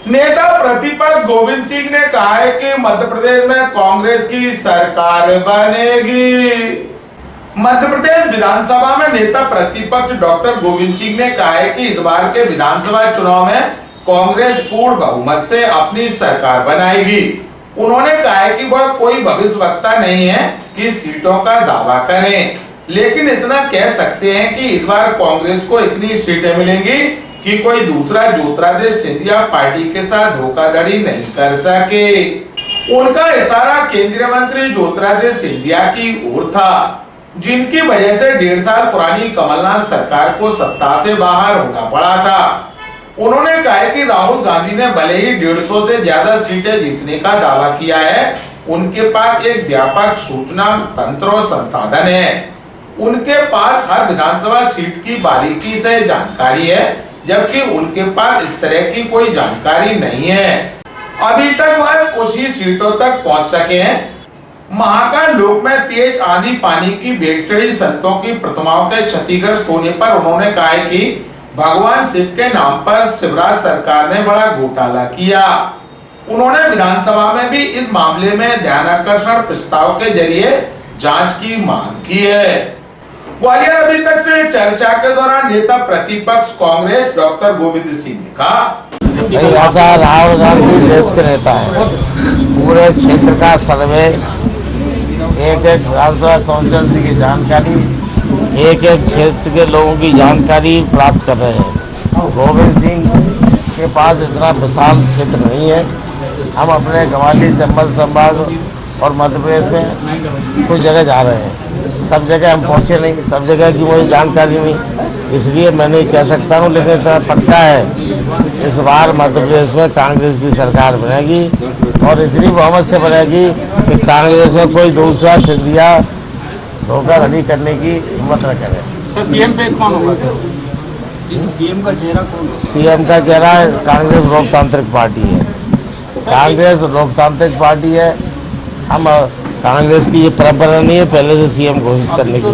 नेता प्रतिपक्ष गोविंद सिंह ने कहा है कि मध्य प्रदेश में कांग्रेस की सरकार बनेगी। मध्य प्रदेश विधानसभा में नेता प्रतिपक्ष डॉक्टर गोविंद सिंह ने कहा है कि इस बार के विधानसभा चुनाव में कांग्रेस पूर्ण बहुमत से अपनी सरकार बनाएगी। उन्होंने कहा है कि वह कोई भविष्यवक्ता नहीं है कि सीटों का दावा करें, लेकिन इतना कह सकते हैं कि इस बार कांग्रेस को इतनी सीटें मिलेंगी कि कोई दूसरा ज्योतिरादित्य सिंधिया पार्टी के साथ धोखाधड़ी नहीं कर सके। उनका इशारा केंद्रीय मंत्री ज्योतिरादित्य सिंधिया की ओर था, जिनकी वजह से 1.5 साल पुरानी कमलनाथ सरकार को सत्ता से बाहर होना पड़ा था। उन्होंने कहा है कि राहुल गांधी ने भले ही 150 से ज्यादा सीटें जीतने का दावा किया है, उनके पास एक व्यापक सूचना तंत्र और संसाधन है। उनके पास हर विधानसभा सीट की बारीकी से जानकारी है, जबकि उनके पास इस तरह की कोई जानकारी नहीं है। अभी तक वह कुछ ही सीटों तक पहुंच सके हैं। महाकाल लोक में तेज आंधी पानी की भेंट चढ़ी संतों की प्रतिमाओं के क्षतिग्रस्त होने पर उन्होंने कहा है कि भगवान शिव के नाम पर शिवराज सरकार ने बड़ा घोटाला किया। उन्होंने विधानसभा में भी इस मामले में ध्यानाकर्षण प्रस्ताव के जरिए जांच की मांग की है। ग्वालियर अभी तक से चर्चा के दौरान नेता प्रतिपक्ष कांग्रेस डॉक्टर गोविंद सिंह ने कहा, ऐसा राहुल गांधी देश के नेता है। पूरे क्षेत्र का सर्वे, एक एक विधानसभा कॉन्स्टिट्यूंसी की जानकारी, एक एक क्षेत्र के लोगों की जानकारी प्राप्त कर रहे हैं। गोविंद सिंह के पास इतना विशाल क्षेत्र नहीं है। हम अपने ग्वालियर चंबल संभाग और मध्य प्रदेश में कुछ जगह जा रहे हैं। सब जगह हम पहुंचे नहीं, सब जगह की मुझे जानकारी नहीं, इसलिए मैं नहीं कह सकता हूं, लेकिन इतना पक्का है इस बार मध्य प्रदेश में कांग्रेस की सरकार बनेगी और इतनी बहुमत से बनेगी कि कांग्रेस में कोई दूसरा सिंधिया धोखाधड़ी करने की हिम्मत न करे। तो सीएम पे कौन होगा? सीएम का चेहरा कौन है? सीएम का चेहरा कांग्रेस लोकतांत्रिक पार्टी है। कांग्रेस लोकतांत्रिक पार्टी है। हम कांग्रेस की ये परंपरा नहीं है पहले से सीएम घोषित करने की।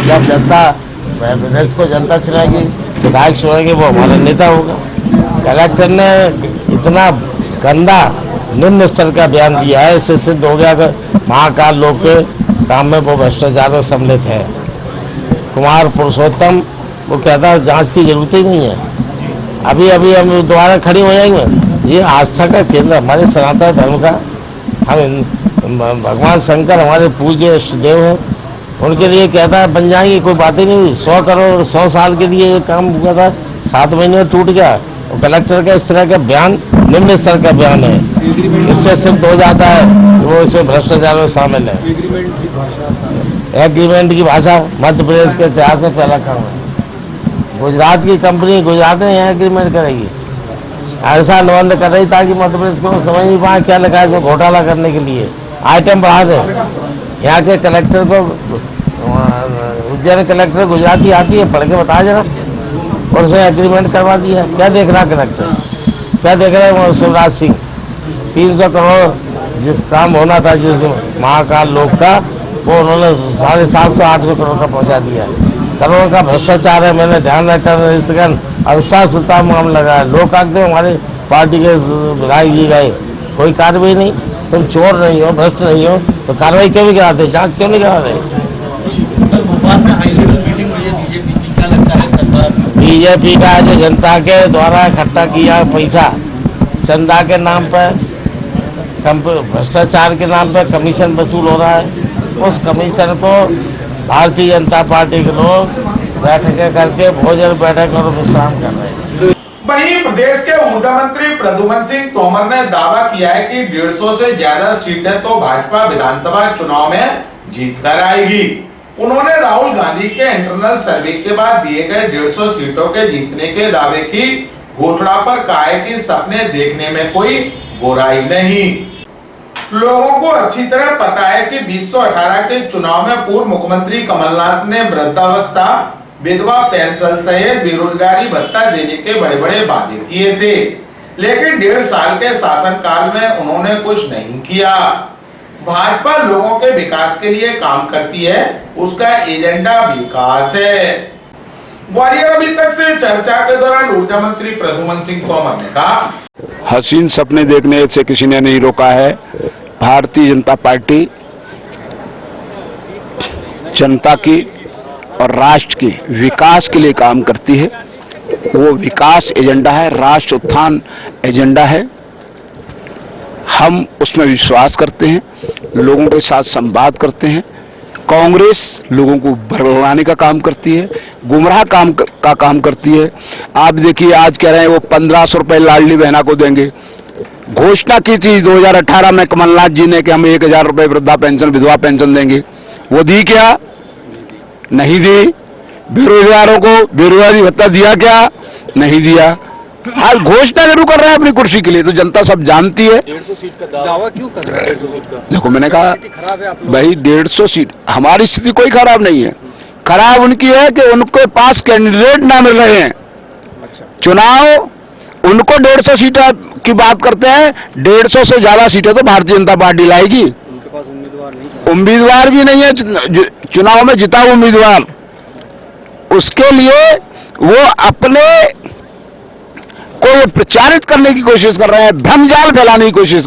जब जनता प्रदेश को जनता चुनेगी, विधायक चुनेंगे, वो हमारा नेता होगा। कलेक्टर ने इतना गंदा निम्न स्तर का बयान दिया है, इससे सिद्ध हो गया कि महाकाल लोक के काम में वो भ्रष्टाचार में सम्मिलित है। कुमार पुरुषोत्तम वो कहता है जांच की जरूरत ही नहीं है। अभी अभी हम दोबारा खड़ी हो जाएंगे। ये आस्था का केंद्र हमारे सनातन धर्म का, हम भगवान शंकर हमारे पूज्य इष्ट देव हैं, उनके लिए कहता है बन जाएंगे, कोई बात ही नहीं हुई। 100 करोड़ 100 साल के लिए ये काम हुआ था, 7 महीने में टूट गया। और कलेक्टर का इस तरह का बयान निम्न स्तर का बयान है, इससे सिद्ध हो जाता है कि वो इसे भ्रष्टाचार में शामिल है। एग्रीमेंट की भाषा मध्य प्रदेश के इतिहास में पहला काम है। गुजरात की कंपनी गुजरात में यहाँ एग्रीमेंट करेगी, ऐसा अनुबंध कर रही ताकि मध्य प्रदेश को समझ नहीं पाए क्या लगा इसमें घोटाला करने के लिए। आइटम बढ़ा दे। यहाँ के कलेक्टर को, उज्जैन कलेक्टर गुजराती आती है, पढ़ के बता जरा, और उसने एग्रीमेंट करवा दिया। क्या देख रहा कलेक्टर, क्या देख रहे हैं शिवराज सिंह? 300 करोड़ जिस काम होना था जिस महाकाल लोक का, वो उन्होंने 750-800 करोड़ का पहुंचा दिया। करोड़ का भ्रष्टाचार है। मैंने ध्यान रखकर अविश्वास मामला लगा है। लोग कहते हमारे पार्टी के विधायक जी गए, कोई कार्रवाई नहीं। तुम चोर नहीं हो, भ्रष्ट नहीं हो, तो कार्रवाई क्यों नहीं कराते, जांच क्यों नहीं करा रहे? भोपाल में हाई लेवल मीटिंग हुई है बीजेपी की, क्या लगता है सरकार? बीजेपी का जो जनता के द्वारा इकट्ठा किया पैसा चंदा के नाम पर, भ्रष्टाचार के नाम पर कमीशन वसूल हो रहा है। उस कमीशन को भारतीय जनता पार्टी के लोग बैठकें करके भोजन बैठक और विश्राम कर रहे हैं। वहीं प्रदेश के ऊर्जा मंत्री प्रद्युमन सिंह तोमर ने दावा किया है कि 150 से ज्यादा सीटें तो भाजपा विधानसभा चुनाव में जीत कर आएगी। उन्होंने राहुल गांधी के इंटरनल सर्वे के बाद दिए गए 150 सीटों के जीतने के दावे की घोषणा पर कहा है कि सपने देखने में कोई बुराई नहीं। लोगों को अच्छी तरह पता है कि 2018 के चुनाव में पूर्व मुख्यमंत्री कमलनाथ ने वृद्धावस्था, विधवा पेंशन सहित बेरोजगारी भत्ता देने के बड़े बड़े वादे किए थे, लेकिन 1.5 साल के शासनकाल में उन्होंने कुछ नहीं किया। भाजपा लोगों के विकास के लिए काम करती है, उसका एजेंडा विकास है। ग्वालियर अभी तक से चर्चा के दौरान ऊर्जा मंत्री प्रद्युमन सिंह तोमर ने कहा, हसीन सपने देखने से किसी ने नहीं रोका है। भारतीय जनता पार्टी जनता की और राष्ट्र के विकास के लिए काम करती है। वो विकास एजेंडा है, राष्ट्र उत्थान एजेंडा है। हम उसमें विश्वास करते हैं, लोगों के साथ संवाद करते हैं। कांग्रेस लोगों को भरमाने का काम करती है, गुमराह का काम करती है। आप देखिए आज कह रहे हैं वो 1500 रुपए लाडली बहना को देंगे। घोषणा की थी 2018 में कमलनाथ जी ने कि हम 1000 रुपए वृद्धा पेंशन विधवा पेंशन देंगे। वो दी क्या? नहीं दी। बेरोजगारों को बेरोजगारी भत्ता दिया क्या? नहीं दिया। आज घोषणा जरूर कर रहे हैं अपनी कुर्सी के लिए, तो जनता सब जानती है। 150 सीट का दावा क्यों कर रहे हैं? 150 सीट का देखो मैंने कहा भाई 150 सीट, हमारी स्थिति कोई खराब नहीं है। खराब उनकी है कि उनके पास कैंडिडेट ना मिल रहे हैं। चुनाव उनको 150 सीट की बात करते हैं, 150 से ज्यादा सीटें तो भारतीय जनता पार्टी लाएगी। उनके पास उम्मीदवार भी नहीं है, चुनाव में जिता उम्मीदवार। उसके लिए वो अपने को प्रचारित करने की कोशिश कर रहे हैं, भ्रम जाल फैलाने की कोशिश